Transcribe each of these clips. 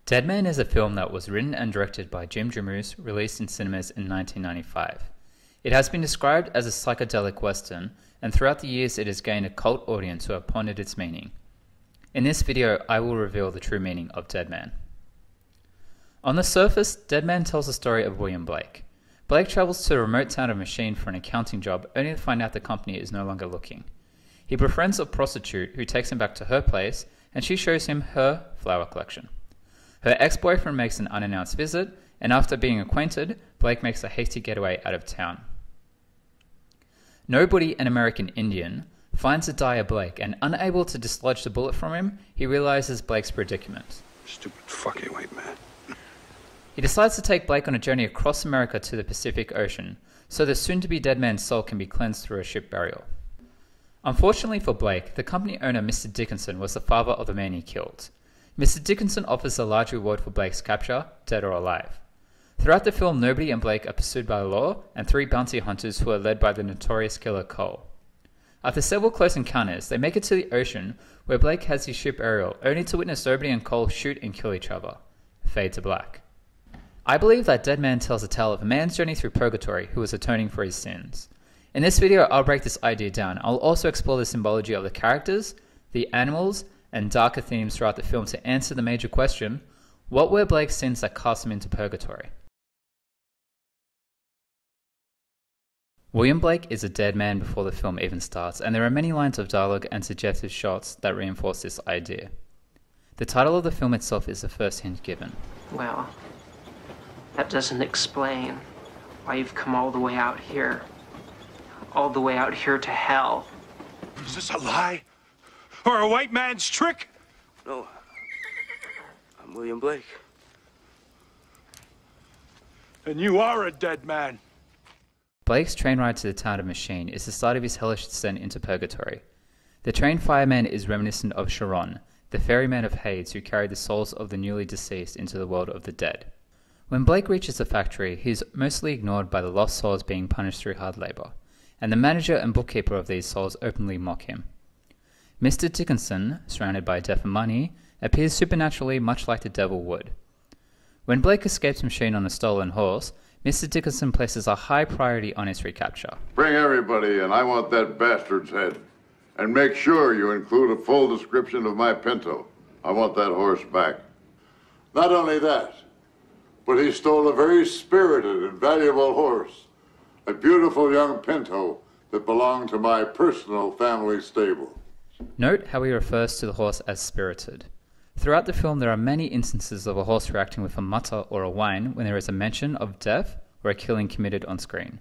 Dead Man is a film that was written and directed by Jim Jarmusch, released in cinemas in 1995. It has been described as a psychedelic western, and throughout the years it has gained a cult audience who have pondered its meaning. In this video, I will reveal the true meaning of Dead Man. On the surface, Dead Man tells the story of William Blake. Blake travels to a remote town of Machine for an accounting job, only to find out the company is no longer looking. He befriends a prostitute who takes him back to her place, and she shows him her flower collection. Her ex-boyfriend makes an unannounced visit, and after being acquainted, Blake makes a hasty getaway out of town. Nobody, an American Indian, finds the dire Blake, and unable to dislodge the bullet from him, he realizes Blake's predicament. Stupid fucking white man. He decides to take Blake on a journey across America to the Pacific Ocean, so the soon-to-be dead man's soul can be cleansed through a ship burial. Unfortunately for Blake, the company owner Mr Dickinson was the father of the man he killed. Mr Dickinson offers a large reward for Blake's capture, dead or alive. Throughout the film, Nobody and Blake are pursued by the law and three bounty hunters who are led by the notorious killer Cole. After several close encounters, they make it to the ocean where Blake has his ship burial, only to witness Nobody and Cole shoot and kill each other. Fade to black. I believe that Dead Man tells a tale of a man's journey through Purgatory who is atoning for his sins. In this video, I'll break this idea down. I'll also explore the symbology of the characters, the animals, and darker themes throughout the film to answer the major question, what were Blake's sins that cast him into Purgatory? William Blake is a dead man before the film even starts, and there are many lines of dialogue and suggestive shots that reinforce this idea. The title of the film itself is the first hint given. Well, that doesn't explain why you've come all the way out here. All the way out here to hell. Is this a lie? Or a white man's trick? No. I'm William Blake. And you are a dead man. Blake's train ride to the town of Machine is the start of his hellish descent into Purgatory. The train fireman is reminiscent of Charon, the ferryman of Hades who carried the souls of the newly deceased into the world of the dead. When Blake reaches the factory, he is mostly ignored by the lost souls being punished through hard labor, and the manager and bookkeeper of these souls openly mock him. Mr Dickinson, surrounded by death and money, appears supernaturally much like the devil would. When Blake escapes Machine on a stolen horse, Mr Dickinson places a high priority on his recapture. Bring everybody in. I want that bastard's head. And make sure you include a full description of my pinto. I want that horse back. Not only that, but he stole a very spirited and valuable horse, a beautiful young pinto that belonged to my personal family stable. Note how he refers to the horse as spirited. Throughout the film, there are many instances of a horse reacting with a mutter or a whine when there is a mention of death or a killing committed on screen.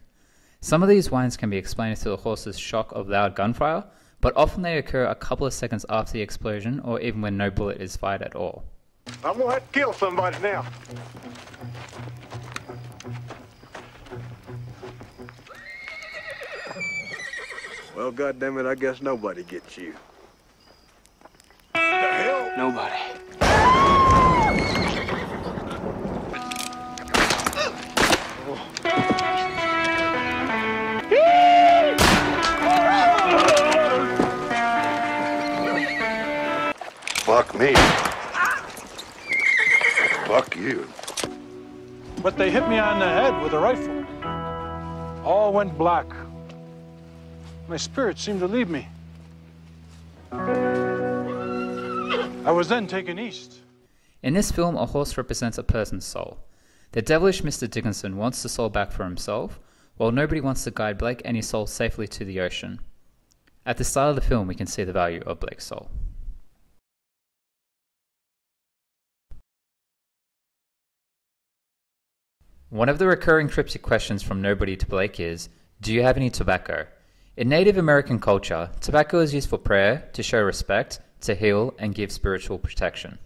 Some of these whines can be explained through the horse's shock of loud gunfire, but often they occur a couple of seconds after the explosion or even when no bullet is fired at all. I'm gonna have to kill somebody now. Well, goddammit, I guess nobody gets you. The hell? Nobody. Fuck me. Fuck you. But they hit me on the head with a rifle. All went black. My spirit seemed to leave me. I was then taken east. In this film, a horse represents a person's soul. The devilish Mr Dickinson wants the soul back for himself, while nobody wants to guide Blake and his soul safely to the ocean. At the start of the film, we can see the value of Blake's soul. One of the recurring cryptic questions from Nobody to Blake is, do you have any tobacco? In Native American culture, tobacco is used for prayer, to show respect, to heal, and give spiritual protection.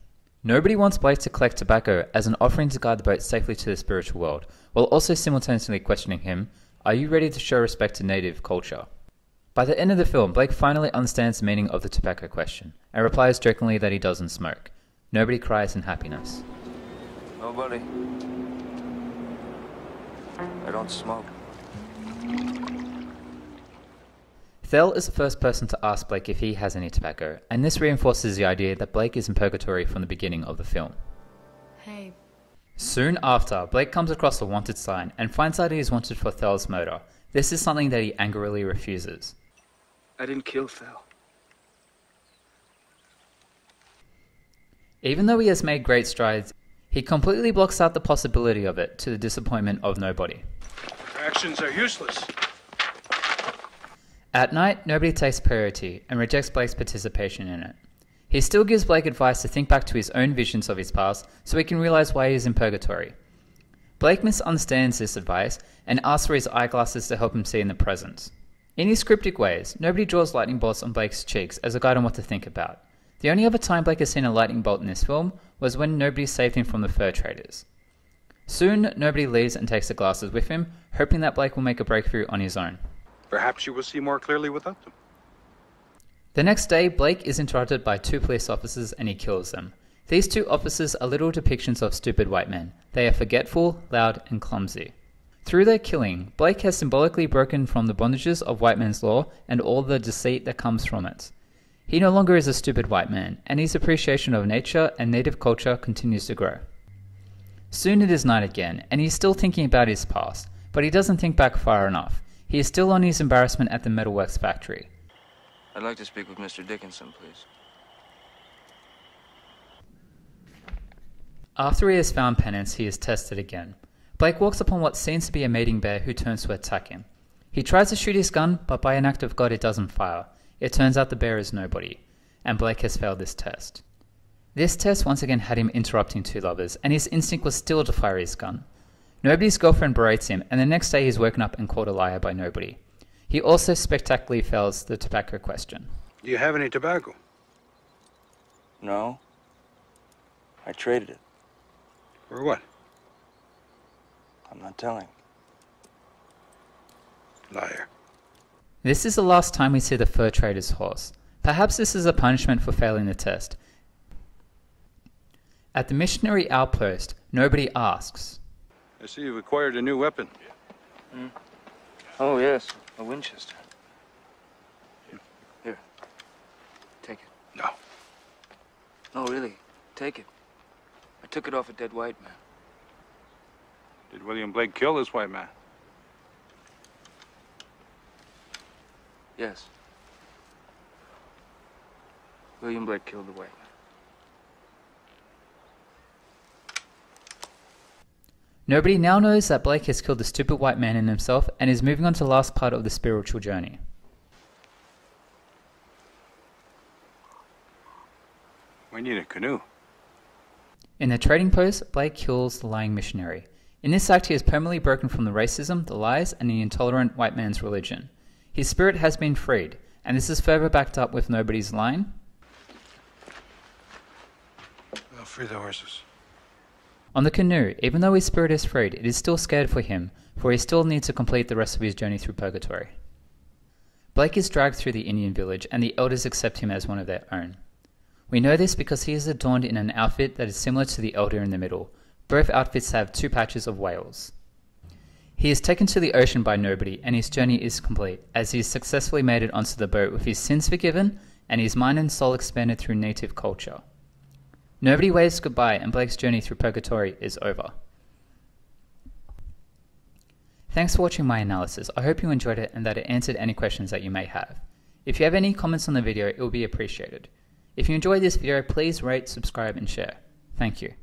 Nobody wants Blake to collect tobacco as an offering to guide the boat safely to the spiritual world, while also simultaneously questioning him, are you ready to show respect to Native culture? By the end of the film, Blake finally understands the meaning of the tobacco question, and replies jokingly that he doesn't smoke. Nobody cries in happiness. Nobody. I don't smoke. Thel is the first person to ask Blake if he has any tobacco, and this reinforces the idea that Blake is in Purgatory from the beginning of the film. Hey. Soon after, Blake comes across a wanted sign and finds out he is wanted for Thel's murder. This is something that he angrily refuses. I didn't kill Thel. Even though he has made great strides, he completely blocks out the possibility of it to the disappointment of nobody. Your actions are useless. At night, nobody takes Peyote and rejects Blake's participation in it. He still gives Blake advice to think back to his own visions of his past so he can realize why he is in purgatory. Blake misunderstands this advice and asks for his eyeglasses to help him see in the present. In his cryptic ways, nobody draws lightning bolts on Blake's cheeks as a guide on what to think about. The only other time Blake has seen a lightning bolt in this film was when nobody saved him from the fur traders. Soon, nobody leaves and takes the glasses with him, hoping that Blake will make a breakthrough on his own. Perhaps you will see more clearly without them. The next day, Blake is interrupted by 2 police officers and he kills them. These 2 officers are little depictions of stupid white men. They are forgetful, loud, and clumsy. Through their killing, Blake has symbolically broken from the bondages of white man's law and all the deceit that comes from it. He no longer is a stupid white man, and his appreciation of nature and native culture continues to grow. Soon it is night again, and he's still thinking about his past, but he doesn't think back far enough. He is still on his embarrassment at the metalworks factory. I'd like to speak with Mr. Dickinson, please. After he has found penance, he is tested again. Blake walks upon what seems to be a mating bear who turns to attack him. He tries to shoot his gun, but by an act of God it doesn't fire. It turns out the bear is nobody, and Blake has failed this test. This test once again had him interrupting 2 lovers, and his instinct was still to fire his gun. Nobody's girlfriend berates him, and the next day he's woken up and called a liar by nobody. He also spectacularly fails the tobacco question. Do you have any tobacco? No. I traded it. For what? I'm not telling. Liar. This is the last time we see the fur trader's horse. Perhaps this is a punishment for failing the test. At the missionary outpost, nobody asks. I see you've acquired a new weapon. Oh, yes. A Winchester. Here. Take it. No. No, really. Take it. I took it off a dead white man. Did William Blake kill this white man? Yes. William Blake killed the white man. Nobody now knows that Blake has killed the stupid white man in himself and is moving on to the last part of the spiritual journey. We need a canoe. In the trading post, Blake kills the lying missionary. In this act, he is permanently broken from the racism, the lies, and the intolerant white man's religion. His spirit has been freed, and this is further backed up with nobody's line. I'll free the horses. On the canoe, even though his spirit is freed, it is still scared for him, for he still needs to complete the rest of his journey through Purgatory. Blake is dragged through the Indian village, and the elders accept him as one of their own. We know this because he is adorned in an outfit that is similar to the elder in the middle. Both outfits have 2 patches of whales. He is taken to the ocean by nobody, and his journey is complete, as he has successfully made it onto the boat with his sins forgiven and his mind and soul expanded through native culture. Nobody waves goodbye, and Blake's journey through Purgatory is over. Thanks for watching my analysis. I hope you enjoyed it and that it answered any questions that you may have. If you have any comments on the video, it will be appreciated. If you enjoyed this video, please rate, subscribe, and share. Thank you.